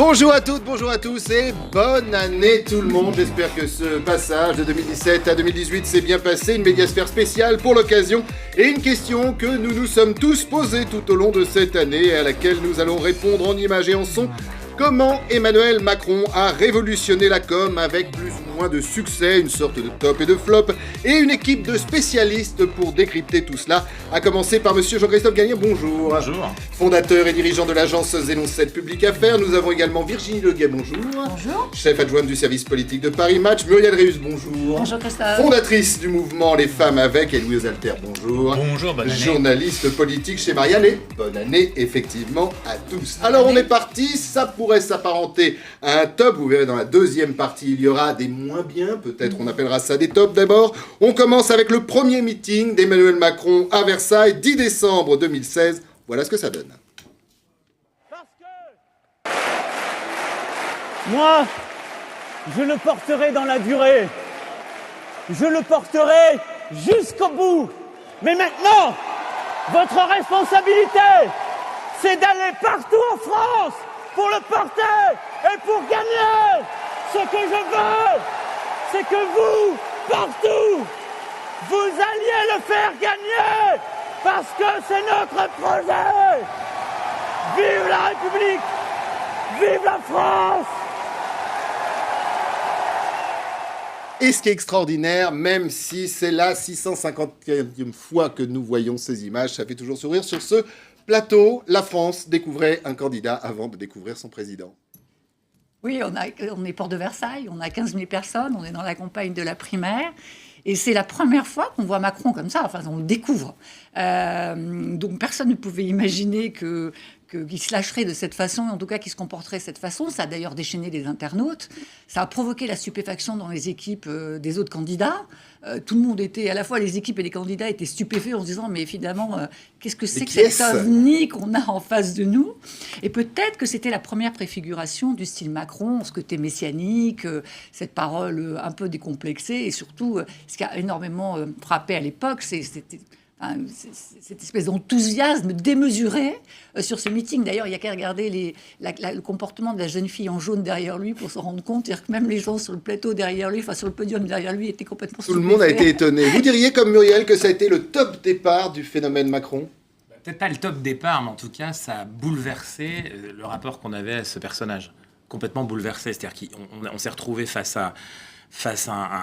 Bonjour à toutes, bonjour à tous et bonne année tout le monde. J'espère que ce passage de 2017 à 2018 s'est bien passé. Une médiasphère spéciale pour l'occasion et une question que nous nous sommes tous posées tout au long de cette année et à laquelle nous allons répondre en images et en son. Comment Emmanuel Macron a révolutionné la com avec plus ou moins de succès, une sorte de top et de flop, et une équipe de spécialistes pour décrypter tout cela, à commencer par monsieur Jean-Christophe Gagné, bonjour. Bonjour. Fondateur et dirigeant de l'agence Zélon 7 Public Affaires, nous avons également Virginie Leguet, bonjour. Bonjour. Chef adjointe du service politique de Paris Match, Muriel Réus, bonjour. Bonjour Christophe. Fondatrice du mouvement Les Femmes Avec, et Louise Alter, bonjour. Bonjour, bonne année. Journaliste politique chez Marianne, et bonne année effectivement à tous. Alors on est parti, ça pourrait s'apparenter à un top, vous verrez dans la deuxième partie il y aura des moins bien, peut-être on appellera ça des tops d'abord. On commence avec le premier meeting d'Emmanuel Macron à Versailles, 10 décembre 2016, voilà ce que ça donne. Parce que moi, je le porterai dans la durée. Je le porterai jusqu'au bout. Mais maintenant, votre responsabilité, c'est d'aller partout en France pour le porter et pour gagner. Ce que je veux, c'est que vous, partout, vous alliez le faire gagner parce que c'est notre projet. Vive la République! Vive la France! Et ce qui est extraordinaire, même si c'est la 650e fois que nous voyons ces images, ça fait toujours sourire. Sur ce plateau, la France découvrait un candidat avant de découvrir son président. Oui, on est Porte de Versailles, on a 15 000 personnes, on est dans la campagne de la primaire. Et c'est la première fois qu'on voit Macron comme ça, enfin on le découvre. Donc personne ne pouvait imaginer qu'il se lâcherait de cette façon, en tout cas qu'il se comporterait de cette façon. Ça a d'ailleurs déchaîné les internautes, ça a provoqué la stupéfaction dans les équipes des autres candidats. Tout le monde était, à la fois les équipes et les candidats étaient stupéfaits en se disant mais finalement qu'est-ce que c'est que cet ovni qu'on a en face de nous. Et peut-être que c'était la première préfiguration du style Macron, ce côté messianique, cette parole un peu décomplexée, et surtout ce qui a énormément frappé à l'époque, c'était cette espèce d'enthousiasme démesuré sur ce meeting. D'ailleurs, il n'y a qu'à regarder le comportement de la jeune fille en jaune derrière lui pour se rendre compte. C'est-à-dire que même les gens sur le plateau derrière lui, enfin sur le podium derrière lui, étaient complètement Tout le monde a été étonné. Vous diriez, comme Muriel, que ça a été le top départ du phénomène Macron ? Peut-être pas le top départ, mais en tout cas, ça a bouleversé le rapport qu'on avait à ce personnage. Complètement bouleversé. C'est-à-dire qu'on s'est retrouvé face à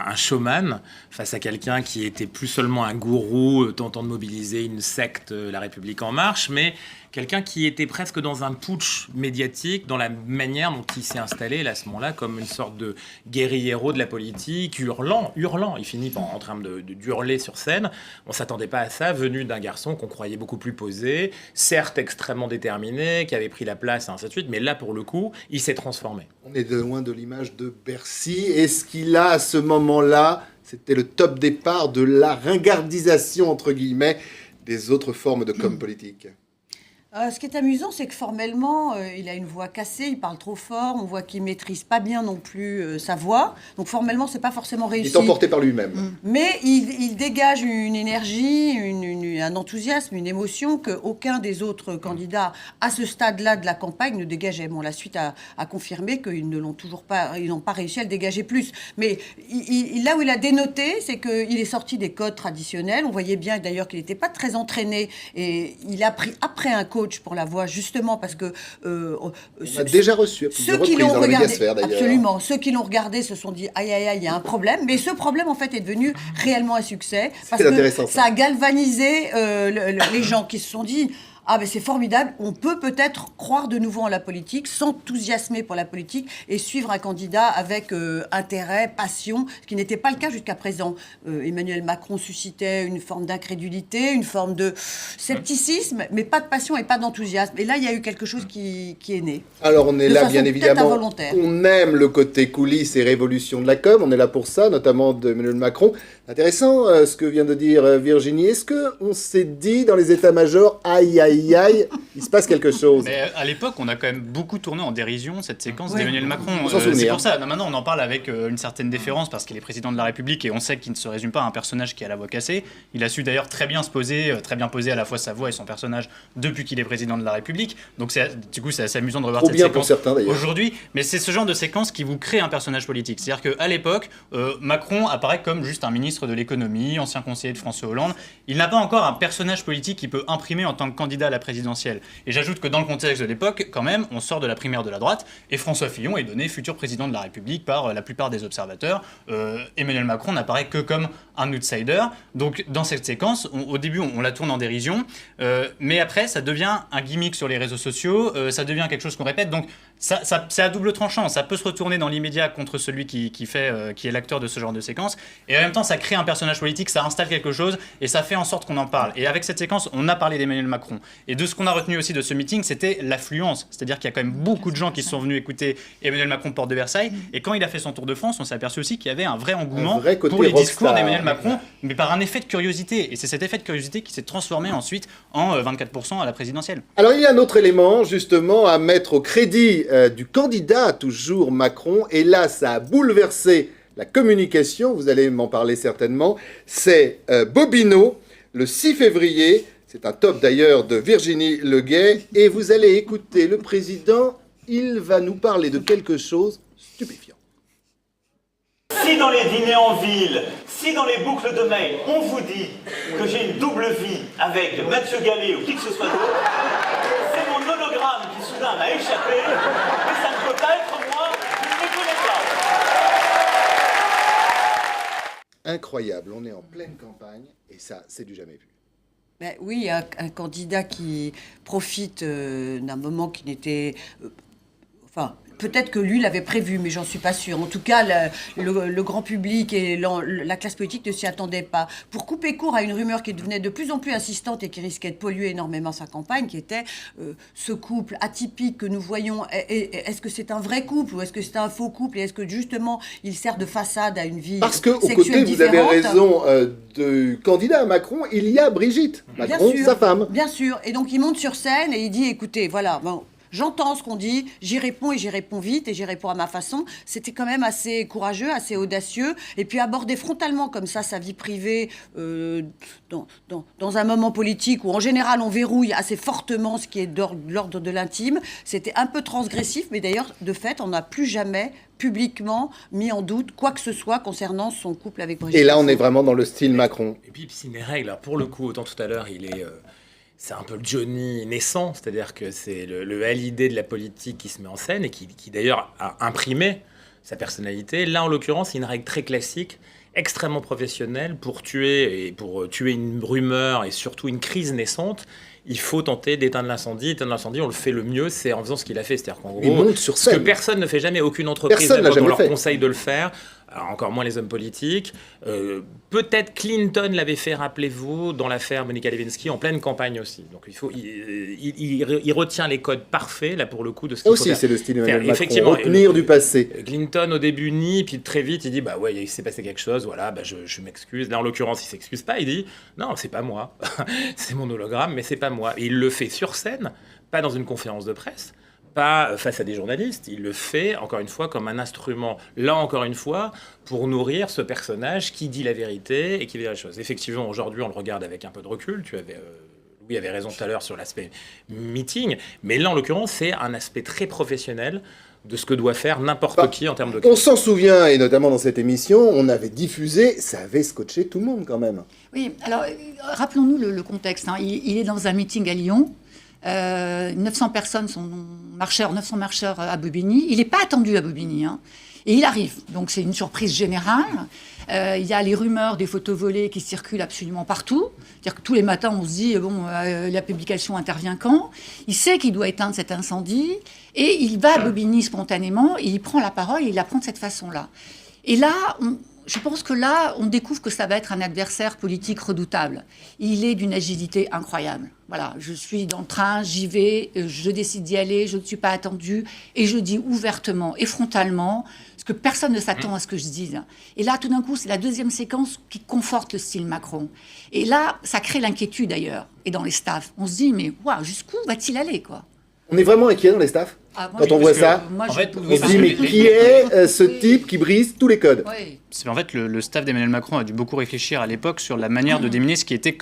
un showman, face à quelqu'un qui était plus seulement un gourou tentant de mobiliser une secte, La République En Marche, mais quelqu'un qui était presque dans un putsch médiatique, dans la manière dont il s'est installé là, à ce moment-là, comme une sorte de guérillero de la politique, hurlant. Il finit en train d'hurler sur scène. On ne s'attendait pas à ça, venu d'un garçon qu'on croyait beaucoup plus posé, certes extrêmement déterminé, qui avait pris la place, et ainsi de suite, mais là, pour le coup, il s'est transformé. On est de loin de l'image de Bercy. Est-ce qu'il a, à ce moment-là, c'était le top départ de la ringardisation, entre guillemets, des autres formes de com politique ? Ce qui est amusant, c'est que formellement, il a une voix cassée, il parle trop fort, on voit qu'il maîtrise pas bien non plus sa voix. Donc formellement, c'est pas forcément réussi. Il est emporté par lui-même. Mais il dégage une énergie, un enthousiasme, une émotion qu'aucun des autres candidats à ce stade-là de la campagne ne dégageait. Bon, la suite a confirmé qu'ils ne l'ont toujours pas, ils n'ont pas réussi à le dégager plus. Mais là où il a dénoté, c'est qu'il est sorti des codes traditionnels. On voyait bien d'ailleurs qu'il n'était pas très entraîné et il a pris après un coach pour la voix, justement parce que on a déjà reçu à plusieurs reprises dans la médiasphère, d'ailleurs. Absolument. Ceux qui l'ont regardé se sont dit aïe aïe aïe, il y a un problème. Mais ce problème en fait est devenu réellement un succès parce que ça a galvanisé les gens qui se sont dit ah ben c'est formidable, on peut peut-être croire de nouveau en la politique, s'enthousiasmer pour la politique et suivre un candidat avec intérêt, passion, ce qui n'était pas le cas jusqu'à présent. Emmanuel Macron suscitait une forme d'incrédulité, une forme de scepticisme, mais pas de passion et pas d'enthousiasme. Et là, il y a eu quelque chose qui est né. Alors on est là, bien évidemment, involontaire. On aime le côté coulisses et révolution de la com, on est là pour ça, notamment d'Emmanuel Macron. Intéressant ce que vient de dire Virginie. Est-ce qu'on s'est dit dans les états-majors, aïe aïe aïe, aïe, il se passe quelque chose. Mais à l'époque, on a quand même beaucoup tourné en dérision cette séquence d'Emmanuel Macron. S'en C'est souvenir. pour ça, maintenant on en parle avec une certaine déférence parce qu'il est président de la République et on sait qu'il ne se résume pas à un personnage qui a la voix cassée. Il a su d'ailleurs très bien se poser, très bien poser à la fois sa voix et son personnage depuis qu'il est président de la République. Donc du coup, c'est assez amusant de revoir Trop cette bien pour séquence certains d'ailleurs. aujourd'hui. Mais c'est ce genre de séquence qui vous crée un personnage politique. C'est-à-dire qu'à l'époque, Macron apparaît comme juste un ministre de l'économie, ancien conseiller de François Hollande. Il n'a pas encore un personnage politique qui peut imprimer en tant que candidat à la présidentielle. Et j'ajoute que dans le contexte de l'époque, quand même, on sort de la primaire de la droite et François Fillon est donné futur président de la République par la plupart des observateurs. Emmanuel Macron n'apparaît que comme un outsider. Donc dans cette séquence, au début, on la tourne en dérision, mais après, ça devient un gimmick sur les réseaux sociaux, ça devient quelque chose qu'on répète. Donc c'est à double tranchant. Ça peut se retourner dans l'immédiat contre celui qui est l'acteur de ce genre de séquence. Et en même temps, ça crée un personnage politique, ça installe quelque chose et ça fait en sorte qu'on en parle. Et avec cette séquence, on a parlé d'Emmanuel Macron. Et de ce qu'on a retenu aussi de ce meeting, c'était l'affluence. C'est-à-dire qu'il y a quand même beaucoup de gens qui sont venus écouter Emmanuel Macron porte de Versailles. Et quand il a fait son tour de France, on s'est aperçu aussi qu'il y avait un vrai engouement pour les discours d'Emmanuel Macron, mais par un effet de curiosité. Et c'est cet effet de curiosité qui s'est transformé ensuite en 24% à la présidentielle. Alors il y a un autre élément justement à mettre au crédit du candidat, toujours Macron, et là ça a bouleversé la communication, vous allez m'en parler certainement, c'est Bobino, le 6 février, c'est un top d'ailleurs de Virginie Leguet, et vous allez écouter le président, il va nous parler de quelque chose stupéfiant. Si dans les dîners en ville, si dans les boucles de mail, on vous dit que j'ai une double vie avec Mathieu Gallet ou qui que ce soit d'autre, c'est mon hologramme qui soudain m'a échappé, mais ça ne peut pas être moi, je ne le connais pas. Incroyable, on est en pleine campagne, et ça, c'est du jamais vu. Ben oui, un candidat qui profite d'un moment qui n'était... enfin, peut-être que lui l'avait prévu, mais j'en suis pas sûre. En tout cas, le grand public et la classe politique ne s'y attendaient pas. Pour couper court à une rumeur qui devenait de plus en plus insistante et qui risquait de polluer énormément sa campagne, qui était ce couple atypique que nous voyons. Est-ce que c'est un vrai couple ou est-ce que c'est un faux couple? Et est-ce que justement, il sert de façade à une vie Parce qu'au sexuelle côté, vous avez différente? raison, du candidat à Macron, il y a Brigitte Macron, sa femme. Bien sûr. Et donc, il monte sur scène et il dit, écoutez, voilà... Bon, j'entends ce qu'on dit, j'y réponds et j'y réponds vite et j'y réponds à ma façon. C'était quand même assez courageux, assez audacieux. Et puis aborder frontalement comme ça sa vie privée dans un moment politique où en général on verrouille assez fortement ce qui est de l'ordre de l'intime, c'était un peu transgressif. Mais d'ailleurs, de fait, on n'a plus jamais publiquement mis en doute quoi que ce soit concernant son couple avec Brigitte. Et là, on est vraiment dans le style Macron. Et puis, c'est des règles. Alors, pour le coup, autant tout à l'heure, il est... c'est un peu le Johnny naissant, c'est-à-dire que c'est le hallyday de la politique qui se met en scène et qui d'ailleurs a imprimé sa personnalité. Là, en l'occurrence, c'est une règle très classique, extrêmement professionnelle. Pour tuer une rumeur et surtout une crise naissante, il faut tenter d'éteindre l'incendie. Éteindre l'incendie, on le fait le mieux, c'est en faisant ce qu'il a fait. C'est-à-dire qu'en gros, il monte sur ce scène. que personne ne fait jamais, aucune entreprise on leur conseille de le faire. Alors encore moins les hommes politiques. Peut-être Clinton l'avait fait, rappelez-vous, dans l'affaire Monica Lewinsky, en pleine campagne aussi. Donc il retient les codes parfaits, là, pour le coup, de ce qu'il faut faire. Aussi, c'est le style Emmanuel Macron, effectivement, retenir du passé. Clinton, au début, nie, puis très vite, il dit, bah ouais, il s'est passé quelque chose, voilà, bah je m'excuse. Là, en l'occurrence, il s'excuse pas, il dit, non, c'est pas moi. C'est mon hologramme, mais c'est pas moi. Et il le fait sur scène, pas dans une conférence de presse, pas face à des journalistes, il le fait, encore une fois, comme un instrument, là encore une fois, pour nourrir ce personnage qui dit la vérité et qui dit les choses. Effectivement, aujourd'hui, on le regarde avec un peu de recul, Louis avait raison tout à l'heure sur l'aspect meeting, mais là, en l'occurrence, c'est un aspect très professionnel de ce que doit faire n'importe qui en termes de... On s'en souvient, et notamment dans cette émission, on avait diffusé, ça avait scotché tout le monde quand même. Oui, alors rappelons-nous le contexte. Hein. Il est dans un meeting à Lyon. 900 personnes sont 900 marcheurs à Bobigny. Il n'est pas attendu à Bobigny. Hein. Et il arrive. Donc c'est une surprise générale. Il y a les rumeurs des photos volées qui circulent absolument partout. C'est-à-dire que tous les matins, on se dit, la publication intervient quand? Il sait qu'il doit éteindre cet incendie. Et il va à Bobigny spontanément. Et il prend la parole et il la prend de cette façon-là. Et là, Je pense que là, on découvre que ça va être un adversaire politique redoutable. Il est d'une agilité incroyable. Voilà, je suis dans le train, j'y vais, je décide d'y aller, je ne suis pas attendue, et je dis ouvertement et frontalement, parce que personne ne s'attend à ce que je dise. Et là, tout d'un coup, c'est la deuxième séquence qui conforte le style Macron. Et là, ça crée l'inquiétude d'ailleurs, et dans les staffs. On se dit, mais waouh, jusqu'où va-t-il aller, quoi? On est vraiment inquiet dans les staffs quand on voit ça. Moi, En fait, On se dit, mais qui est ce type qui brise tous les codes? Oui. En fait, le staff d'Emmanuel Macron a dû beaucoup réfléchir à l'époque sur la manière de déminer ce qui était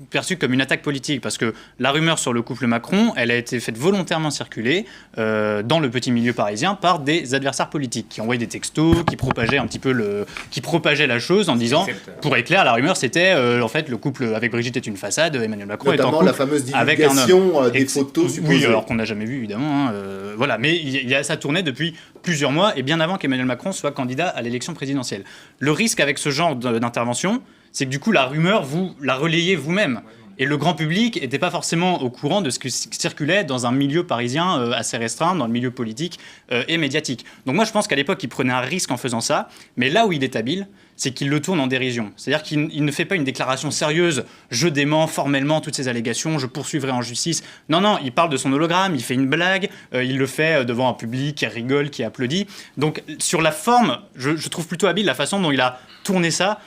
perçu comme une attaque politique. Parce que la rumeur sur le couple Macron, elle a été faite volontairement circuler dans le petit milieu parisien par des adversaires politiques qui envoyaient des textos, qui propageaient un petit peu la chose en disant, pour être clair, la rumeur c'était en fait le couple avec Brigitte est une façade, Emmanuel Macron est en Notamment couple la fameuse avec un divulgation homme. des photos supposées. Oui, alors qu'on n'a jamais vu évidemment. Voilà, mais ça tournait depuis plusieurs mois et bien avant qu'Emmanuel Macron soit candidat à l'élection présidentielle. Le risque avec ce genre d'intervention, c'est que du coup la rumeur, vous la relayez vous-même. Et le grand public n'était pas forcément au courant de ce qui circulait dans un milieu parisien assez restreint, dans le milieu politique et médiatique. Donc moi je pense qu'à l'époque il prenait un risque en faisant ça, mais là où il est habile, c'est qu'il le tourne en dérision. C'est-à-dire qu'il ne fait pas une déclaration sérieuse, je dément formellement toutes ces allégations, je poursuivrai en justice. Non, il parle de son hologramme, il fait une blague, il le fait devant un public qui rigole, qui applaudit. Donc sur la forme, je trouve plutôt habile la façon dont il a tourné ça,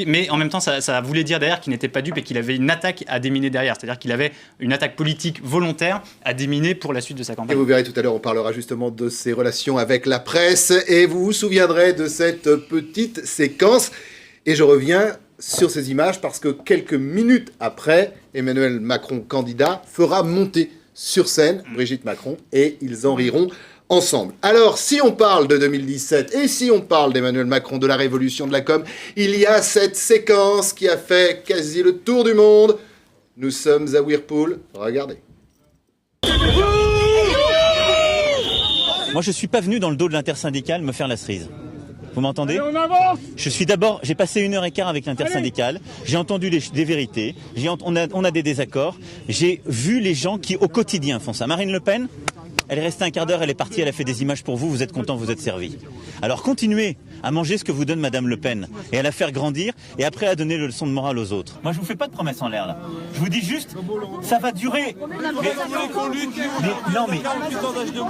mais en même temps ça voulait dire derrière qu'il n'était pas dupe et qu'il avait une attaque à déminer derrière. C'est-à-dire qu'il avait une attaque politique volontaire à déminer pour la suite de sa campagne. Et vous verrez tout à l'heure, on parlera justement de ses relations avec la presse et vous vous souviendrez de cette petite séquence. Et je reviens sur ces images parce que quelques minutes après, Emmanuel Macron, candidat, fera monter sur scène Brigitte Macron et ils en riront ensemble. Alors, si on parle de 2017 et si on parle d'Emmanuel Macron, de la révolution de la com, il y a cette séquence qui a fait quasi le tour du monde. Nous sommes à Whirlpool. Regardez. Moi, je suis pas venu dans le dos de l'intersyndicale me faire la cerise. Vous m'entendez ? J'ai passé 1h15 avec l'intersyndicale, j'ai entendu des vérités, on a des désaccords, j'ai vu les gens qui au quotidien font ça. Marine Le Pen, elle est restée un quart d'heure, elle est partie, elle a fait des images pour vous, vous êtes content, vous êtes servi. Alors continuez à manger ce que vous donne Madame Le Pen et à la faire grandir et après à donner le leçon de morale aux autres. Moi je vous fais pas de promesses en l'air là. Je vous dis juste, ça va durer.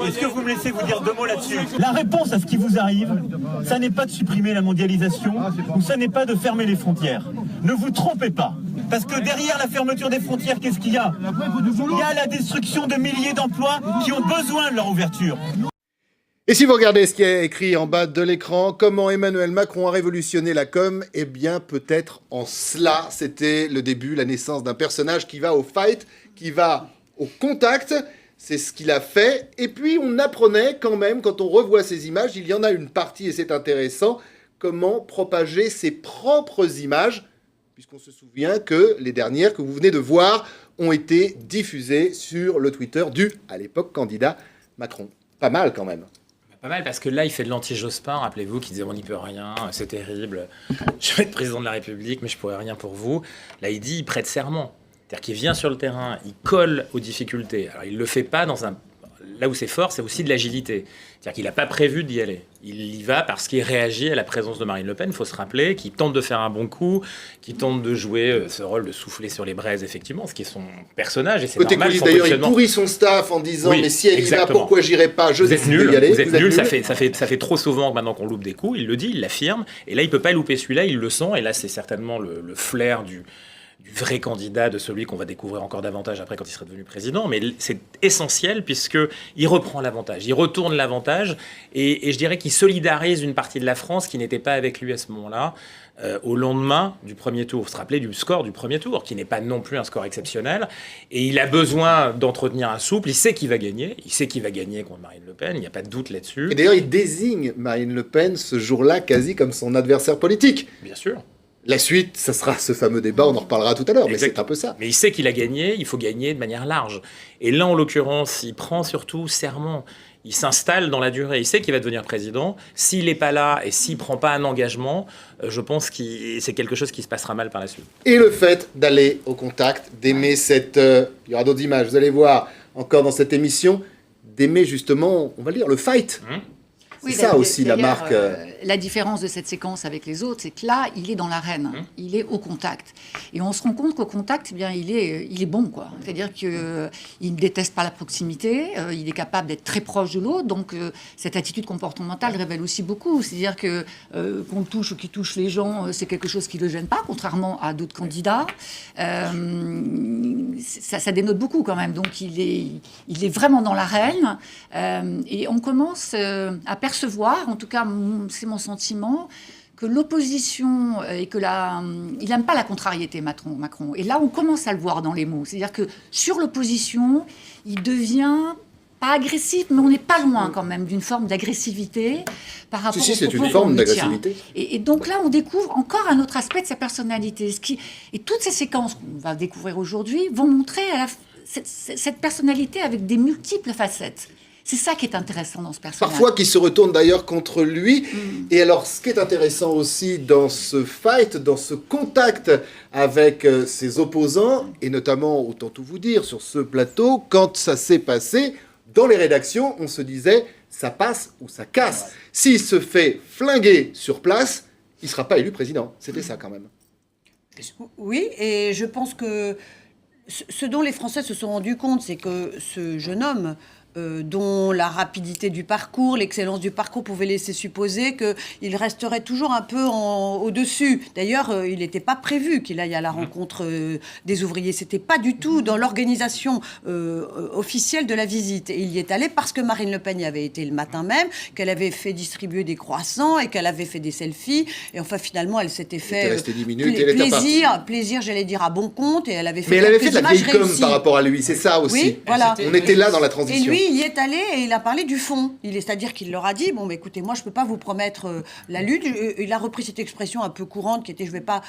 Est-ce que vous me laissez vous dire 2 mots là-dessus ? La réponse à ce qui vous arrive, ça n'est pas de supprimer la mondialisation ou ça n'est pas de fermer les frontières. Ne vous trompez pas. Parce que derrière la fermeture des frontières, qu'est-ce qu'il y a ? Il y a la destruction de milliers d'emplois qui ont besoin de leur ouverture. Et si vous regardez ce qui est écrit en bas de l'écran, comment Emmanuel Macron a révolutionné la com, eh bien peut-être en cela, c'était le début, la naissance d'un personnage qui va au fight, qui va au contact, c'est ce qu'il a fait. Et puis on apprenait quand même, quand on revoit ces images, il y en a une partie, et c'est intéressant, comment propager ses propres images, puisqu'on se souvient que les dernières que vous venez de voir ont été diffusées sur le Twitter du, à l'époque, candidat Macron. Pas mal quand même. Pas mal, parce que là, il fait de l'anti-Jospin, rappelez-vous, qui disait on n'y peut rien, c'est terrible, je vais être président de la République, mais je pourrais rien pour vous. Là, il dit, il prête serment. C'est-à-dire qu'il vient sur le terrain, il colle aux difficultés. Alors, il ne le fait pas dans un... Là où c'est fort, c'est aussi de l'agilité. C'est-à-dire qu'il n'a pas prévu d'y aller. Il y va parce qu'il réagit à la présence de Marine Le Pen, il faut se rappeler, qui tente de faire un bon coup, qui tente de jouer ce rôle de souffler sur les braises, effectivement, ce qui est son personnage. Et c'est côté normal, coulisses, d'ailleurs, il pourrit son staff en disant oui, mais si elle y va, pourquoi j'irai pas ? Je décide nul, d'y aller. Vous êtes nul, ça fait trop souvent que maintenant qu'on loupe des coups. Il le dit, il l'affirme. Et là, il ne peut pas louper celui-là, il le sent. Et là, c'est certainement le flair du vrai candidat, de celui qu'on va découvrir encore davantage après quand il sera devenu président. Mais c'est essentiel puisqu'il reprend l'avantage, il retourne l'avantage et je dirais qu'il solidarise une partie de la France qui n'était pas avec lui à ce moment-là au lendemain du premier tour. Vous vous rappelez du score du premier tour, qui n'est pas non plus un score exceptionnel. Et il a besoin d'entretenir un souple. Il sait qu'il va gagner. Il sait qu'il va gagner contre Marine Le Pen. Il n'y a pas de doute là-dessus. Et d'ailleurs, il désigne Marine Le Pen ce jour-là quasi comme son adversaire politique. Bien sûr. La suite, ça sera ce fameux débat, on en reparlera tout à l'heure, mais c'est un peu ça. Mais il sait qu'il a gagné, il faut gagner de manière large. Et là, en l'occurrence, il prend surtout serment. Il s'installe dans la durée. Il sait qu'il va devenir président. S'il n'est pas là et s'il ne prend pas un engagement, je pense que c'est quelque chose qui se passera mal par la suite. Et le fait d'aller au contact, d'aimer cette... il y aura d'autres images, vous allez voir encore dans cette émission, d'aimer justement, on va le dire, le fight. Oui, c'est ça aussi la marque... la différence de cette séquence avec les autres, c'est que là, il est dans l'arène, il est au contact. Et on se rend compte qu'au contact, eh bien, il est bon, quoi. C'est-à-dire qu'il ne déteste pas la proximité, il est capable d'être très proche de l'autre. Donc, cette attitude comportementale révèle aussi beaucoup. C'est-à-dire que qu'on touche ou qu'il touche les gens, c'est quelque chose qui ne le gêne pas, contrairement à d'autres candidats. Ça dénote beaucoup, quand même. Donc, il est vraiment dans l'arène. Et on commence à percevoir, en tout cas, c'est mon sentiment, que l'opposition et que il n'aime pas la contrariété, Macron. Et là, on commence à le voir dans les mots. C'est-à-dire que sur l'opposition, il devient pas agressif, mais on n'est pas loin quand même d'une forme d'agressivité par rapport c'est une forme d'agressivité. Et donc là, on découvre encore un autre aspect de sa personnalité. Et toutes ces séquences qu'on va découvrir aujourd'hui vont montrer cette personnalité avec des multiples facettes. C'est ça qui est intéressant dans ce personnage. Parfois qui se retourne d'ailleurs contre lui. Et alors, ce qui est intéressant aussi dans ce fight, dans ce contact avec ses opposants, et notamment, autant tout vous dire, sur ce plateau, quand ça s'est passé, dans les rédactions, on se disait, ça passe ou ça casse. S'il se fait flinguer sur place, il ne sera pas élu président. C'était ça quand même. Oui, et je pense que ce dont les Français se sont rendus compte, c'est que ce jeune homme, dont la rapidité du parcours, l'excellence du parcours pouvait laisser supposer qu'il resterait toujours un peu au-dessus. D'ailleurs, il n'était pas prévu qu'il aille à la rencontre des ouvriers. C'était pas du tout dans l'organisation officielle de la visite. Et il y est allé parce que Marine Le Pen y avait été le matin même, qu'elle avait fait distribuer des croissants et qu'elle avait fait des selfies. Et enfin, finalement, elle s'était fait 10 minutes, elle était plaisir, j'allais dire, à bon compte. Et elle avait fait Mais elle avait fait de la vieille com réussies. par rapport à lui. C'est ça aussi. Oui, voilà. On était là dans la transition. Et lui, il y est allé et il a parlé du fond. C'est-à-dire qu'il leur a dit, bon, bah, écoutez, moi, je ne peux pas vous promettre la lutte. Il a repris cette expression un peu courante qui était, je ne vais pas,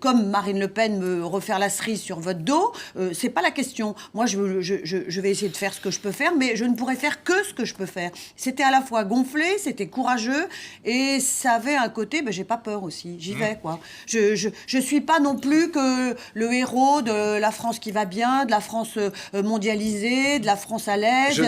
comme Marine Le Pen, me refaire la cerise sur votre dos. C'est pas la question. Moi, je vais essayer de faire ce que je peux faire, mais je ne pourrai faire que ce que je peux faire. C'était à la fois gonflé, c'était courageux, et ça avait un côté, j'ai pas peur aussi. J'y vais, quoi. Je suis pas non plus que le héros de la France qui va bien, de la France mondialisée, de la France à l'aise,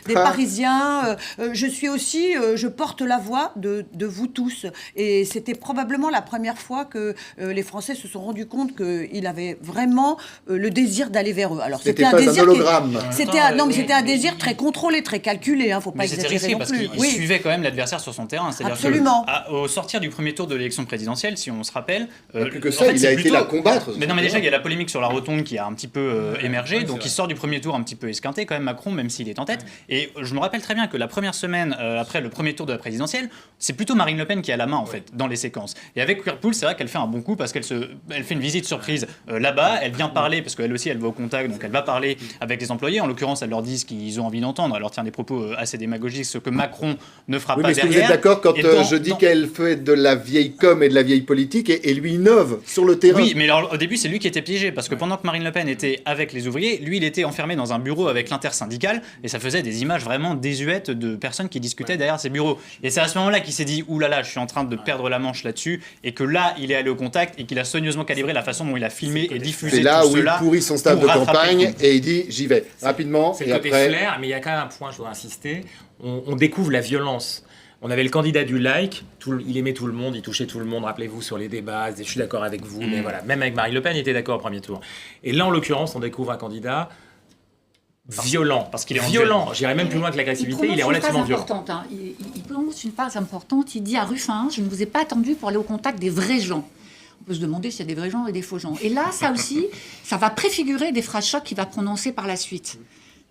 des Parisiens. Je suis aussi, je porte la voix de vous tous. Et c'était probablement la première fois que les Français se sont rendus compte qu'il avait vraiment le désir d'aller vers eux. Alors c'était un désir hologramme. C'était un désir très contrôlé, très calculé. Faut pas exagérer risqué non parce plus. qu'il suivait quand même l'adversaire sur son terrain. C'est-à-dire Absolument. Au sortir du premier tour de l'élection présidentielle, si on se rappelle, plus que ça, il a été la combattre. Mais non, mais déjà il y a la polémique sur la rotonde qui a un petit peu émergé. Donc il sort du premier tour un petit peu esquinté quand même, Macron, même s'il est en tête. Et je me rappelle très bien que la première semaine après le premier tour de la présidentielle, c'est plutôt Marine Le Pen qui a la main en fait dans les séquences. Et avec Whirlpool, c'est vrai qu'elle fait un bon coup parce qu'elle fait une visite surprise là-bas. Elle vient parler parce qu'elle aussi elle va au contact, donc elle va parler avec les employés. En l'occurrence, elle leur dit ce qu'ils ont envie d'entendre. Elle leur tient des propos assez démagogiques, ce que Macron ne fera pas mais est-ce derrière. que vous êtes d'accord quand je dis qu'elle fait de la vieille com et de la vieille politique et lui innove sur le terrain? Oui, mais alors, au début, c'est lui qui était piégé parce que pendant que Marine Le Pen était avec les ouvriers, lui, il était enfermé dans un bureau avec l'intersyndicale et ça faisait des images vraiment désuètes de personnes qui discutaient derrière ces bureaux. Et c'est à ce moment-là qu'il s'est dit ouh là là, je suis en train de perdre la manche là-dessus, et que là, il est allé au contact et qu'il a soigneusement calibré la façon dont il a filmé et diffusé tout cela. C'est là où cela il pourrit son staff de campagne et il dit j'y vais rapidement. C'est le côté flair, mais il y a quand même un point, je dois insister. On découvre la violence. On avait le candidat du like, il aimait tout le monde, il touchait tout le monde, rappelez-vous, sur les débats, je suis d'accord avec vous, mais voilà, même avec Marine Le Pen, il était d'accord au premier tour. Et là, en l'occurrence, on découvre un candidat violent, parce qu'il est violent, j'irais même plus loin que l'agressivité, il est relativement violent. Il prononce une phrase importante, il dit à Ruffin, je ne vous ai pas attendu pour aller au contact des vrais gens. On peut se demander s'il y a des vrais gens et des faux gens. Et là, ça aussi, ça va préfigurer des phrases chocs qu'il va prononcer par la suite.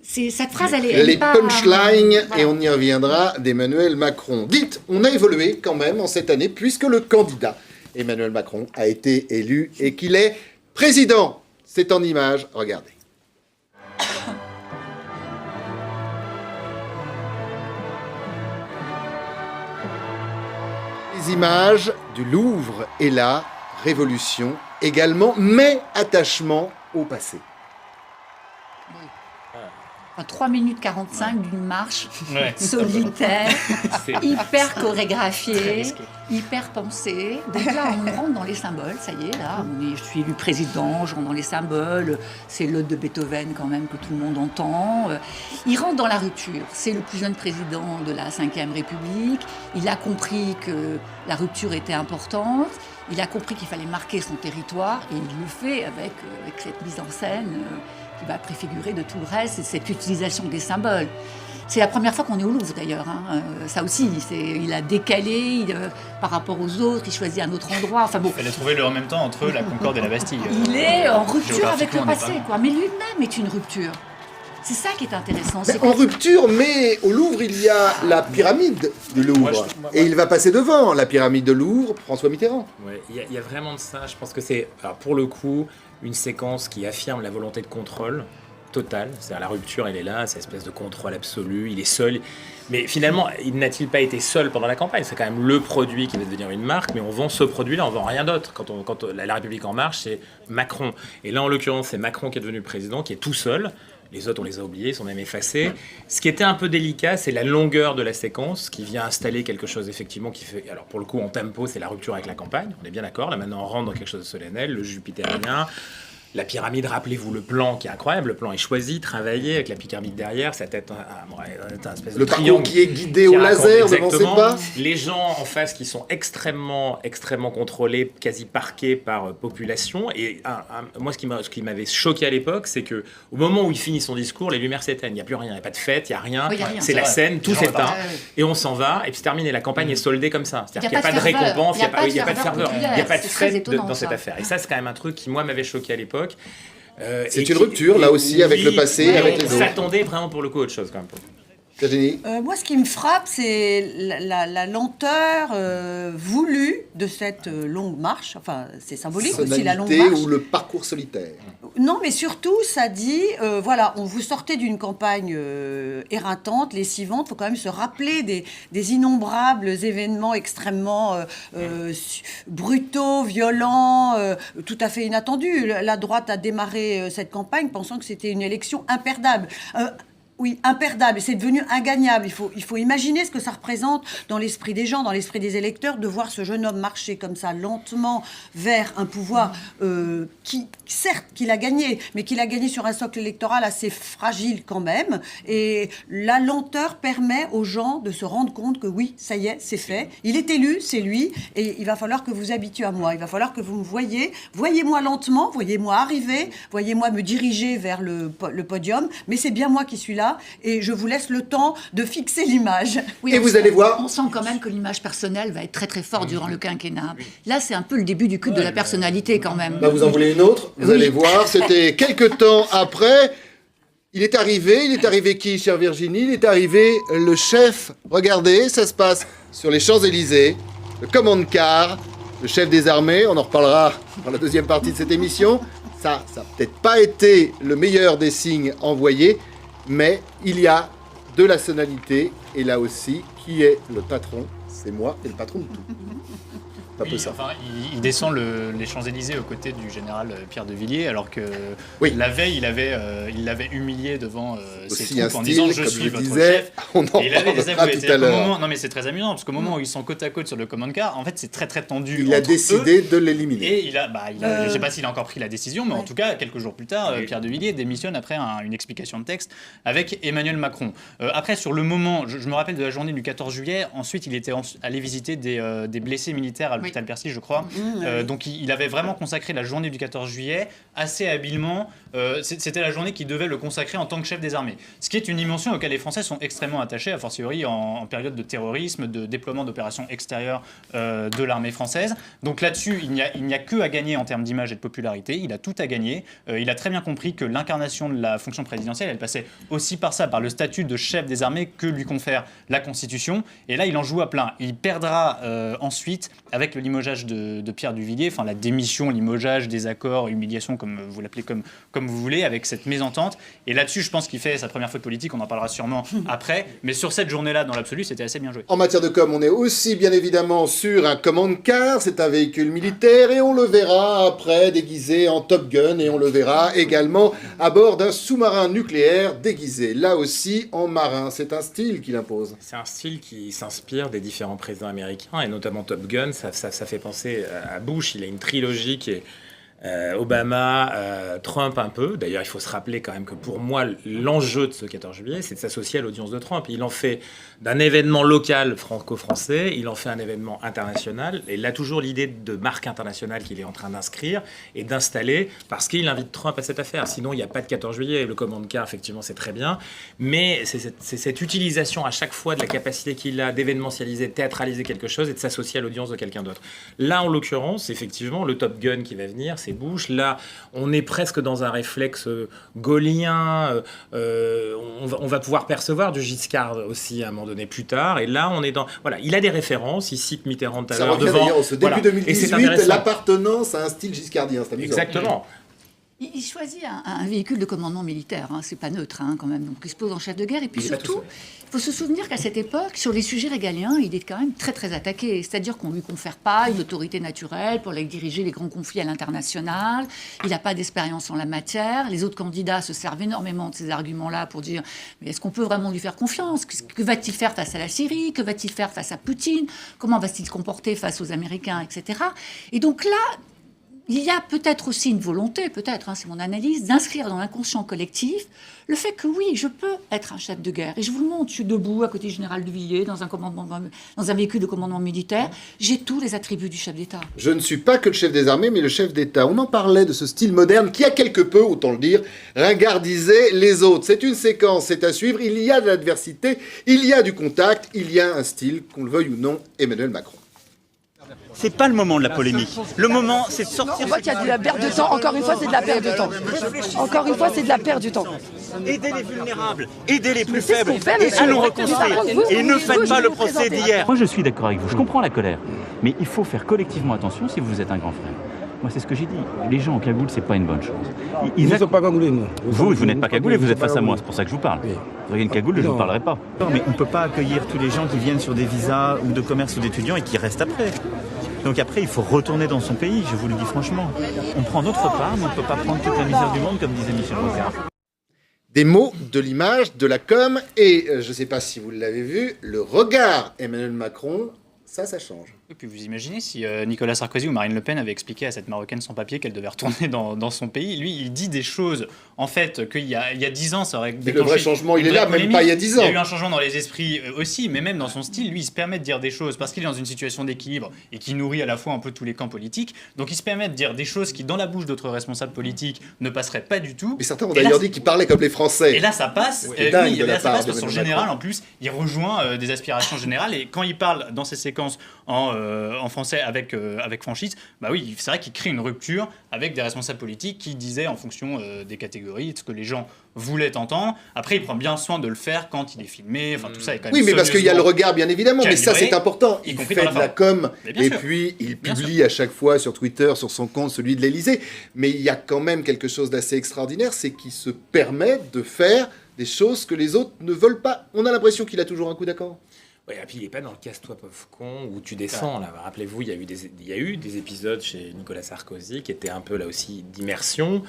Cette phrase, elle est les pas... punchlines, voilà. et on y reviendra, d'Emmanuel Macron. Dites, on a évolué quand même en cette année, puisque le candidat Emmanuel Macron a été élu et qu'il est président. C'est en images, regardez. Les images du Louvre et la Révolution également, mais attachement au passé. 3 minutes 45 d'une marche Ouais. solitaire, C'est- hyper Très chorégraphiée, risqué. hyper pensée. Donc là, on rentre dans les symboles, ça y est, là, je suis élu président, je rentre dans les symboles, c'est l'ode de Beethoven quand même que tout le monde entend. Il rentre dans la rupture, c'est le plus jeune président de la Ve République, il a compris que la rupture était importante, il a compris qu'il fallait marquer son territoire et il le fait avec cette mise en scène qui va préfigurer de tout le reste, et cette utilisation des symboles. C'est la première fois qu'on est au Louvre d'ailleurs, hein. Ça aussi, il a décalé par rapport aux autres, il choisit un autre endroit. Enfin bon, Il fallait trouver le en même temps entre la Concorde et la Bastille. il est en rupture avec le Géographiquement, on n'est passé, pas- quoi. Mais lui-même est une rupture. C'est ça qui est intéressant. Mais en rupture, mais au Louvre, il y a la pyramide du Louvre. Moi, Et il va passer devant la pyramide de Louvre, François Mitterrand. Ouais, il y a vraiment de ça. Je pense que c'est, alors, pour le coup, une séquence qui affirme la volonté de contrôle total. C'est-à-dire la rupture, elle est là, cette espèce de contrôle absolu. Il est seul. Mais finalement, il n'a-t-il pas été seul pendant la campagne? C'est quand même le produit qui va devenir une marque, mais on vend ce produit-là, on vend rien d'autre. Quand la République en marche, c'est Macron. Et là, en l'occurrence, c'est Macron qui est devenu président, qui est tout seul. Les autres, on les a oubliés, ils sont même effacés. Ce qui était un peu délicat, c'est la longueur de la séquence qui vient installer quelque chose effectivement qui fait... Alors pour le coup, en tempo, c'est la rupture avec la campagne, on est bien d'accord. Là maintenant, on rentre dans quelque chose de solennel, le jupitérien. La pyramide, rappelez-vous le plan qui est incroyable. Le plan est choisi, travaillé, avec la pyramide derrière, sa tête, un espèce de Le parcours triangle qui est guidé qui au raconte laser devant ses exactement. pas. Les gens en face qui sont extrêmement contrôlés, quasi parqués par population. Et moi, ce qui m'avait choqué à l'époque, c'est que au moment où il finit son discours, les lumières s'éteignent. Il n'y a plus rien, il n'y a pas de fête, il n'y a rien. Oui, il y a rien, C'est c'est la vrai. scène, tout Les gens s'éteint. repartent. Et on s'en va, et puis c'est terminé. La campagne est soldée comme ça. C'est-à-dire Il y qu'il a n'y a pas de pas de ferveur. récompense, il n'y a pas de ferveur ferveur, il n'y a pas de populaire. C'est très fête étonnant, dans cette ça. affaire. Et ça, c'est quand même un truc qui, moi, m'avait choqué à l'époque. C'est une rupture, là aussi, avec le passé, ouais, avec les On autres. s'attendait vraiment pour le coup à autre chose quand même. Virginie. Moi, ce qui me frappe, c'est la lenteur voulue de cette longue marche. Enfin, c'est symbolique aussi, la longue Sonalité marche. ou le parcours solitaire. Non, mais surtout, ça dit, voilà, on vous sortait d'une campagne éreintante, lessivante. Il faut quand même se rappeler des innombrables événements extrêmement brutaux, violents, tout à fait inattendus. La droite a démarré cette campagne pensant que c'était une élection imperdable. Oui, imperdable, et c'est devenu ingagnable. Il faut imaginer ce que ça représente dans l'esprit des gens, dans l'esprit des électeurs, de voir ce jeune homme marcher comme ça, lentement, vers un pouvoir qui, certes, qu'il a gagné, mais qu'il a gagné sur un socle électoral assez fragile quand même. Et la lenteur permet aux gens de se rendre compte que oui, ça y est, c'est fait. Il est élu, c'est lui, et il va falloir que vous habituez à moi. Il va falloir que vous me voyez. Voyez-moi lentement, voyez-moi arriver, voyez-moi me diriger vers le podium, mais c'est bien moi qui suis là. Et je vous laisse le temps de fixer l'image. Oui, Et on vous sent- allez voir. On sent quand même que l'image personnelle va être très très forte durant le quinquennat. Là, c'est un peu le début du culte de la personnalité quand même. Bah, vous en voulez une autre? Vous Oui. allez voir, c'était quelques temps après. Il est arrivé qui, chère Virginie? Il est arrivé le chef. Regardez, ça se passe sur les Champs-Élysées, le commande-car, le chef des armées. On en reparlera dans la deuxième partie de cette émission. Ça n'a peut-être pas été le meilleur des signes envoyés, mais il y a de la sonalité. Et là aussi, qui est le patron? C'est moi et le patron de tout. C'est un peu Oui, ça. enfin, il descend les Champs-Élysées aux côtés du général Pierre de Villiers, alors que Oui. la veille, il l'avait humilié devant ses Aussi un troupes en style, disant comme je suis je votre disais, chef. on en Et il avait parlera désavoué. tout à C'est-à-dire qu'au l'heure. moment- Non mais c'est très amusant, parce qu'au moment où ils sont côte à côte sur le command car, en fait c'est très très tendu. Il a entre eux. décidé de l'éliminer. Et je ne sais pas s'il a encore pris la décision, mais en tout cas, quelques jours plus tard, Pierre de Villiers démissionne après une explication de texte avec Emmanuel Macron. Après, sur le moment, je me rappelle de la journée du 14 juillet, ensuite il était allé visiter des blessés militaires à l'hôpital Percy, je crois. Donc il avait vraiment consacré la journée du 14 juillet assez habilement. C'était la journée qu'il devait le consacrer en tant que chef des armées. Ce qui est une dimension auquel les Français sont extrêmement attachés, a fortiori en période de terrorisme, de déploiement d'opérations extérieures de l'armée française. Donc là-dessus, il n'y a que à gagner en termes d'image et de popularité. Il a tout à gagner. Il a très bien compris que l'incarnation de la fonction présidentielle, elle passait aussi par ça, par le statut de chef des armées que lui confère la Constitution. Et là, il en joue à plein. Il perdra ensuite avec le limogeage de Pierre Duvillier, enfin la démission, limogeage, désaccord, humiliation, comme vous l'appelez comme vous voulez, avec cette mésentente. Et là-dessus, je pense qu'il fait sa première faute politique, on en parlera sûrement après. Mais sur cette journée-là, dans l'absolu, c'était assez bien joué. En matière de com, on est aussi bien évidemment sur un command car, c'est un véhicule militaire, et on le verra après déguisé en Top Gun, et on le verra également à bord d'un sous-marin nucléaire déguisé, là aussi en marin. C'est un style qu'il impose. C'est un style qui s'inspire des différents présidents américains, et notamment Top Gun. Ça fait penser à Bush. Il a une trilogie qui est Obama, Trump un peu. D'ailleurs, il faut se rappeler quand même que pour moi, l'enjeu de ce 14 juillet, c'est de s'associer à l'audience de Trump. Il en fait d'un événement local franco-français, il en fait un événement international. Et là, toujours l'idée de marque internationale qu'il est en train d'inscrire et d'installer, parce qu'il invite Trump à cette affaire. Sinon, il n'y a pas de 14 juillet. Le command car, effectivement, c'est très bien. Mais c'est cette utilisation à chaque fois de la capacité qu'il a d'événementialiser, de théâtraliser quelque chose et de s'associer à l'audience de quelqu'un d'autre. Là, en l'occurrence, effectivement, le Top Gun qui va venir, c'est Bush. Là, on est presque dans un réflexe gaullien. On va pouvoir percevoir du Giscard aussi à un moment donné plus tard. Et là, on est dans... Voilà, il a des références. Il cite Mitterrand tout à l'heure devant. D'ailleurs, ce début 2018, l'appartenance à un style giscardien. C'est amusant. Exactement. Il choisit un véhicule de commandement militaire, hein, c'est pas neutre quand même, donc il se pose en chef de guerre. Et puis surtout, il faut se souvenir qu'à cette époque, sur les sujets régaliens, il est quand même très très attaqué. C'est-à-dire qu'on ne lui confère pas une autorité naturelle pour diriger les grands conflits à l'international. Il n'a pas d'expérience en la matière. Les autres candidats se servent énormément de ces arguments-là pour dire mais est-ce qu'on peut vraiment lui faire confiance ? Que va-t-il faire face à la Syrie ? Que va-t-il faire face à Poutine ? Comment va-t-il se comporter face aux Américains, etc. Et donc là, il y a peut-être aussi une volonté, c'est mon analyse, d'inscrire dans l'inconscient collectif le fait que oui, je peux être un chef de guerre. Et je vous le montre, je suis debout à côté du général Duvillier, dans un véhicule de commandement militaire. J'ai tous les attributs du chef d'État. Je ne suis pas que le chef des armées, mais le chef d'État. On en parlait de ce style moderne qui a quelque peu, autant le dire, ringardisé les autres. C'est une séquence, c'est à suivre. Il y a de l'adversité, il y a du contact, il y a un style, qu'on le veuille ou non, Emmanuel Macron. C'est pas le moment de la polémique. Le moment, c'est de sortir... On voit qu'il y a de la perte de temps. Encore une fois, c'est de la perte de temps. Encore une fois, c'est de la perte du temps. Aidez les vulnérables, aidez les plus faibles, et allons reconstruire. Et ne faites pas le procès d'hier. Moi, je suis d'accord avec vous. Je comprends la colère. Mais il faut faire collectivement attention si vous êtes un grand frère. Moi, c'est ce que j'ai dit. Les gens en cagoule, c'est pas une bonne chose. Ils ne sont pas cagoulés, nous. Vous n'êtes pas cagoulé, vous êtes face à moi. C'est pour ça que je vous parle. Oui. Vous auriez une cagoule, je ne vous parlerai pas. Non, mais on ne peut pas accueillir tous les gens qui viennent sur des visas ou de commerce ou d'étudiants et qui restent après. Donc après, il faut retourner dans son pays, je vous le dis franchement. On prend notre part, mais on ne peut pas prendre toute la misère du monde, comme disait Michel Rocard. Des mots, de l'image, de la com, et je ne sais pas si vous l'avez vu, le regard Emmanuel Macron, ça change. Et puis vous imaginez si Nicolas Sarkozy ou Marine Le Pen avaient expliqué à cette Marocaine sans papier qu'elle devait retourner dans son pays. Lui, il dit des choses, en fait, qu'il y a 10 ans, ça aurait déclenché... Le vrai changement, il est là, même pas il y a 10 ans. Il y a eu un changement dans les esprits aussi, mais même dans son style, lui, il se permet de dire des choses parce qu'il est dans une situation d'équilibre et qui nourrit à la fois un peu tous les camps politiques. Donc il se permet de dire des choses qui, dans la bouche d'autres responsables politiques, ne passeraient pas du tout. Mais certains ont d'ailleurs dit qu'il parlait comme les Français. Et là, ça passe. C'est dingue de la part parce de qu'en Macron. général, en plus, il rejoint des aspirations générales. Et quand il parle dans ces séquences en français avec franchise, bah oui, c'est vrai qu'il crée une rupture avec des responsables politiques qui disaient en fonction des catégories, de ce que les gens voulaient entendre. Après, il prend bien soin de le faire quand il est filmé. Enfin, tout ça est quand même. Oui, mais parce qu'il y a le regard, bien évidemment. Mais ça, c'est important. Il fait de la com et puis il publie à chaque fois sur Twitter, sur son compte, celui de l'Élysée. Mais il y a quand même quelque chose d'assez extraordinaire, c'est qu'il se permet de faire des choses que les autres ne veulent pas. On a l'impression qu'il a toujours un coup d'accord. Oui, et puis il n'est pas dans le casse-toi pauvre con où tu descends. Là. Rappelez-vous, il y a eu des épisodes chez Nicolas Sarkozy qui étaient un peu là aussi d'immersion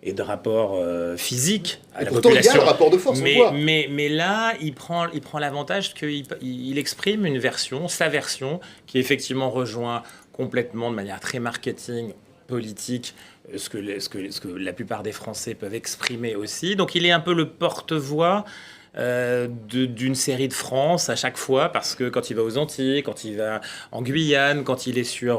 et de rapport physique à la population. Il y a le rapport de force, on voit. Mais là, il prend l'avantage qu'il exprime une version, sa version, qui effectivement rejoint complètement de manière très marketing, politique, ce que la plupart des Français peuvent exprimer aussi. Donc il est un peu le porte-voix d'une série de France à chaque fois, parce que quand il va aux Antilles, quand il va en Guyane, quand il est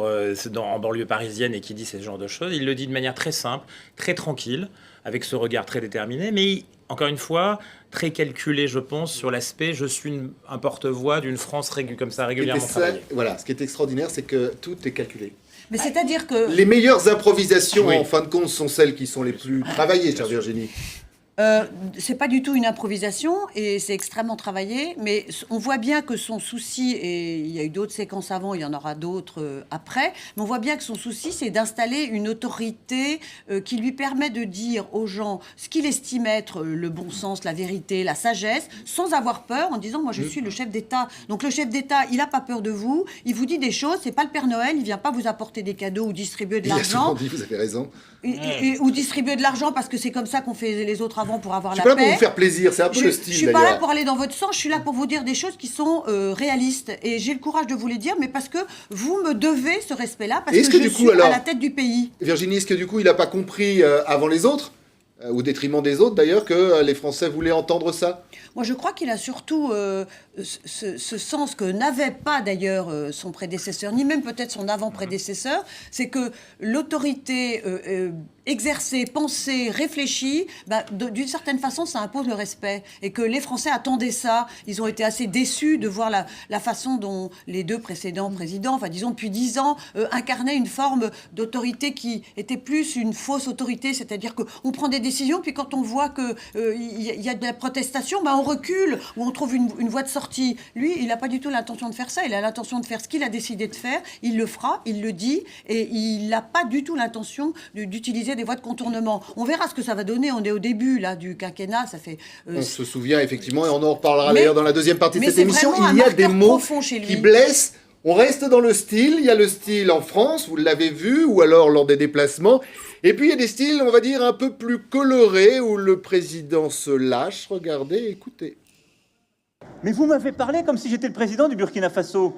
en banlieue parisienne et qu'il dit ce genre de choses, il le dit de manière très simple, très tranquille, avec ce regard très déterminé, mais encore une fois, très calculé, je pense, sur l'aspect « je suis un porte-voix d'une France comme ça régulièrement travaillée ». Voilà, ce qui est extraordinaire, c'est que tout est calculé. Mais c'est-à-dire que... Les meilleures improvisations, en fin de compte, sont celles qui sont les plus travaillées, chère Virginie. C'est pas du tout une improvisation et c'est extrêmement travaillé, mais on voit bien que son souci, et il y a eu d'autres séquences avant, il y en aura d'autres après, mais on voit bien que son souci, c'est d'installer une autorité qui lui permet de dire aux gens ce qu'il estime être le bon sens, la vérité, la sagesse, sans avoir peur, en disant moi je suis le chef d'État. Donc le chef d'État, il a pas peur de vous, il vous dit des choses, c'est pas le Père Noël, il vient pas vous apporter des cadeaux ou distribuer de l'argent. Vous avez raison. Ou distribuer de l'argent parce que c'est comme ça qu'on fait les autres avant pour avoir la paix. Je suis pas là pour vous faire plaisir, c'est un peu le style. Je suis pas là pour aller dans votre sens, je suis là pour vous dire des choses qui sont réalistes. Et j'ai le courage de vous les dire, mais parce que vous me devez ce respect-là, parce que je suis à la tête du pays. Virginie, est-ce que du coup il n'a pas compris avant les autres, au détriment des autres d'ailleurs, que les Français voulaient entendre ça? Moi, je crois qu'il a surtout ce sens que n'avait pas d'ailleurs son prédécesseur, ni même peut-être son avant-prédécesseur, c'est que l'autorité exercée, pensée, réfléchie, d'une certaine façon, ça impose le respect. Et que les Français attendaient ça. Ils ont été assez déçus de voir la façon dont les deux précédents présidents, enfin disons depuis 10 ans, incarnaient une forme d'autorité qui était plus une fausse autorité, c'est-à-dire qu'on prend des décisions, puis quand on voit qu'il y a de la protestation, on recule, ou on trouve une voie de sortie. Lui, il n'a pas du tout l'intention de faire ça, il a l'intention de faire ce qu'il a décidé de faire, il le fera, il le dit, et il n'a pas du tout l'intention d'utiliser des voies de contournement. On verra ce que ça va donner, on est au début là, du quinquennat, ça fait... on se souvient effectivement, et on en reparlera d'ailleurs dans la deuxième partie de cette émission, il y a des mots qui blessent. On reste dans le style, il y a le style en France, vous l'avez vu, ou alors lors des déplacements, et puis il y a des styles, on va dire, un peu plus colorés, où le président se lâche. Regardez, écoutez. Mais vous m'avez parlé comme si j'étais le président du Burkina Faso.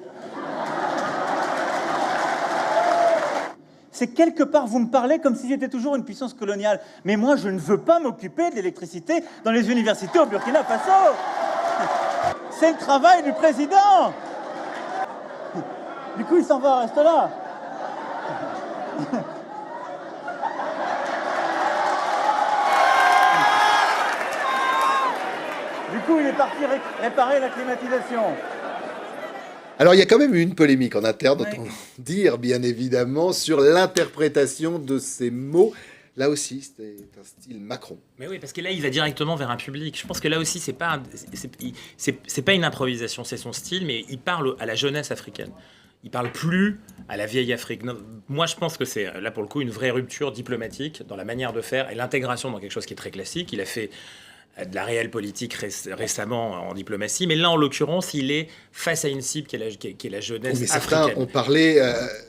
C'est quelque part, vous me parlez comme si j'étais toujours une puissance coloniale. Mais moi, je ne veux pas m'occuper de l'électricité dans les universités au Burkina Faso. C'est le travail du président. Du coup, il s'en va, reste là. Du coup, il est parti réparer la climatisation. Alors, il y a quand même eu une polémique en interne, autant dire, bien évidemment, sur l'interprétation de ces mots. Là aussi, c'était un style Macron. Mais oui, parce que là, il va directement vers un public. Je pense que là aussi, c'est pas une improvisation, c'est son style, mais il parle à la jeunesse africaine. Il parle plus à la vieille Afrique. Non, moi, je pense que c'est, là, pour le coup, une vraie rupture diplomatique dans la manière de faire et l'intégration dans quelque chose qui est très classique. Il a fait de la réelle politique récemment en diplomatie, mais là, en l'occurrence, il est face à une cible qui est la jeunesse mais africaine. Certains ont parlé,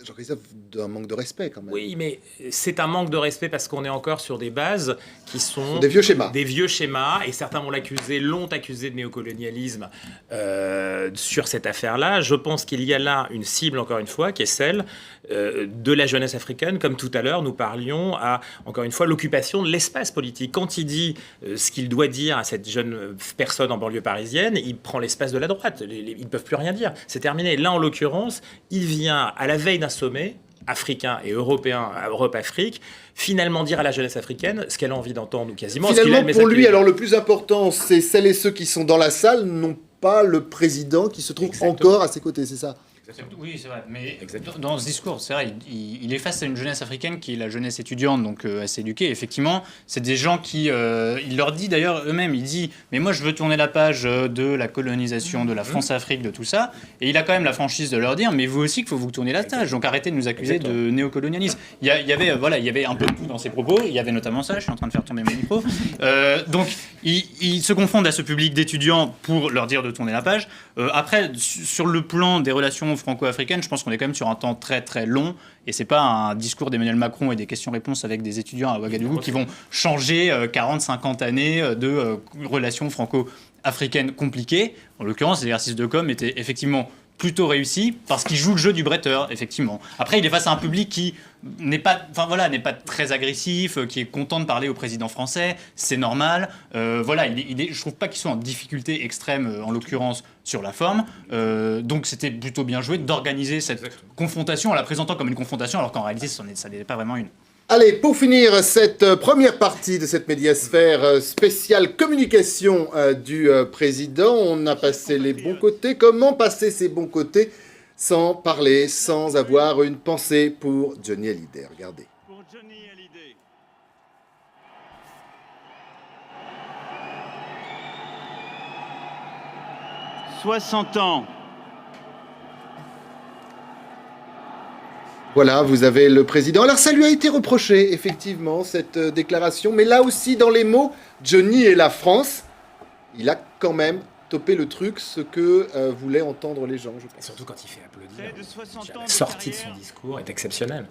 Jean-Christophe, d'un manque de respect quand même. Oui, mais c'est un manque de respect parce qu'on est encore sur des bases qui sont des vieux schémas. Des vieux schémas, et certains l'ont accusé de néocolonialisme sur cette affaire-là. Je pense qu'il y a là une cible, encore une fois, qui est celle de la jeunesse africaine. Comme tout à l'heure, nous parlions à, encore une fois, l'occupation de l'espace politique. Quand il dit ce qu'il doit dire à cette jeune personne en banlieue parisienne, il prend l'espace de la droite. Ils ne peuvent plus rien dire. C'est terminé. Là, en l'occurrence, il vient à la veille d'un sommet africain et européen, Europe-Afrique, finalement dire à la jeunesse africaine ce qu'elle a envie d'entendre, ou quasiment. Finalement, pour lui, alors le plus important, c'est celles et ceux qui sont dans la salle, non pas le président qui se trouve encore à ses côtés, c'est ça? Oui, c'est vrai. Mais dans ce discours, c'est vrai, il est face à une jeunesse africaine qui est la jeunesse étudiante, donc assez éduquée. Effectivement, c'est des gens qui... il leur dit d'ailleurs eux-mêmes, il dit « Mais moi, je veux tourner la page de la colonisation, de la France-Afrique, de tout ça. » Et il a quand même la franchise de leur dire « Mais vous aussi, qu'il faut vous tourner la page. Donc arrêtez de nous accuser de néocolonialisme. » Il y avait un peu de tout dans ses propos. Il y avait notamment ça, je suis en train de faire tomber mon micro. Donc, ils se confondent à ce public d'étudiants pour leur dire de tourner la page. Après, sur le plan des relations franco-africaine, je pense qu'on est quand même sur un temps très très long, et c'est pas un discours d'Emmanuel Macron et des questions-réponses avec des étudiants à Ouagadougou qui vont changer 40-50 années de relations franco-africaines compliquées. En l'occurrence, l'exercice de com était effectivement plutôt réussi parce qu'il joue le jeu du bretteur, effectivement. Après, il est face à un public qui n'est pas très agressif, qui est content de parler au président français, c'est normal. Je trouve pas qu'ils soient en difficulté extrême, en l'occurrence, sur la forme. Donc c'était plutôt bien joué d'organiser cette confrontation en la présentant comme une confrontation, alors qu'en réalité, ça n'est pas vraiment une. Allez, pour finir cette première partie de cette médiasphère spéciale communication du président, on a passé les bons côtés. Comment passer ces bons côtés sans parler, sans avoir une pensée pour Johnny Hallyday? Regardez. Pour Johnny Hallyday. 60 ans. Voilà, vous avez le président. Alors ça lui a été reproché, effectivement, cette déclaration. Mais là aussi, dans les mots, Johnny et la France, il a quand même topé le truc, ce que voulaient entendre les gens, je pense. Surtout quand il fait applaudir. La sortie de son discours est exceptionnelle.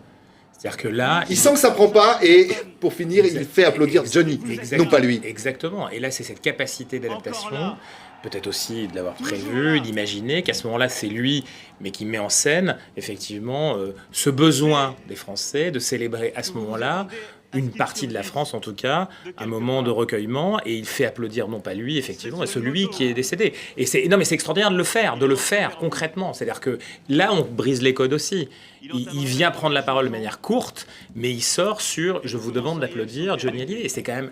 C'est-à-dire que là... Il sent que ça prend pas et, pour finir, il fait applaudir Johnny, non pas lui. Exactement. Et là, c'est cette capacité d'adaptation, peut-être aussi de l'avoir prévu, d'imaginer qu'à ce moment-là, c'est lui, mais qui met en scène, effectivement, ce besoin des Français de célébrer à ce moment-là une partie de la France, en tout cas, un moment de recueillement, et il fait applaudir, non pas lui, effectivement, mais celui qui est décédé. Et c'est extraordinaire de le faire concrètement. C'est-à-dire que là, on brise les codes aussi. Il vient prendre la parole de manière courte, mais il sort sur « je vous demande d'applaudir Johnny Hallyday ». Et c'est quand même...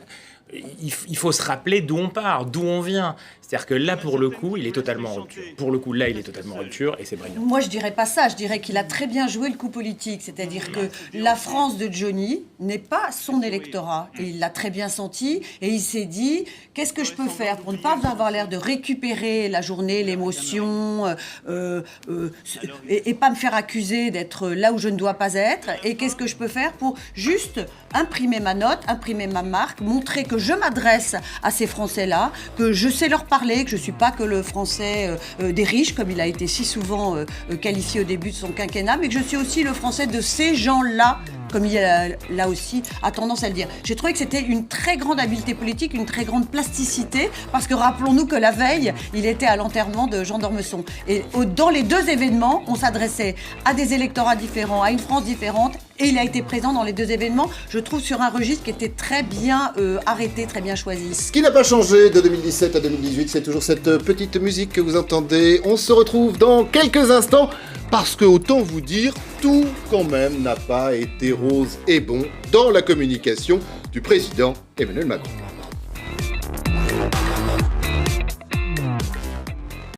Il faut se rappeler d'où on part, d'où on vient. C'est-à-dire que là, pour le coup, il est totalement en rupture. Pour le coup, là, il est totalement en rupture et c'est brillant. Moi, je dirais pas ça. Je dirais qu'il a très bien joué le coup politique. C'est-à-dire que la France de Johnny n'est pas son électorat. Et il l'a très bien senti et il s'est dit, qu'est-ce que je peux faire pour ne pas avoir l'air de récupérer la journée, l'émotion, et pas me faire accuser d'être là où je ne dois pas être. Et qu'est-ce que je peux faire pour juste imprimer ma note, imprimer ma marque, montrer que je m'adresse à ces Français-là, que je sais leur parler, que je ne suis pas que le Français des riches, comme il a été si souvent qualifié au début de son quinquennat, mais que je suis aussi le Français de ces gens-là, comme il a là aussi a tendance à le dire. J'ai trouvé que c'était une très grande habileté politique, une très grande plasticité, parce que rappelons-nous que la veille, il était à l'enterrement de Jean d'Ormesson. Et dans les deux événements, on s'adressait à des électorats différents, à une France différente, et il a été présent dans les deux événements, je trouve, sur un registre qui était très bien arrêté, très bien choisi. Ce qui n'a pas changé de 2017 à 2018, c'est toujours cette petite musique que vous entendez. On se retrouve dans quelques instants, parce que autant vous dire, tout quand même n'a pas été rose et bon dans la communication du président Emmanuel Macron.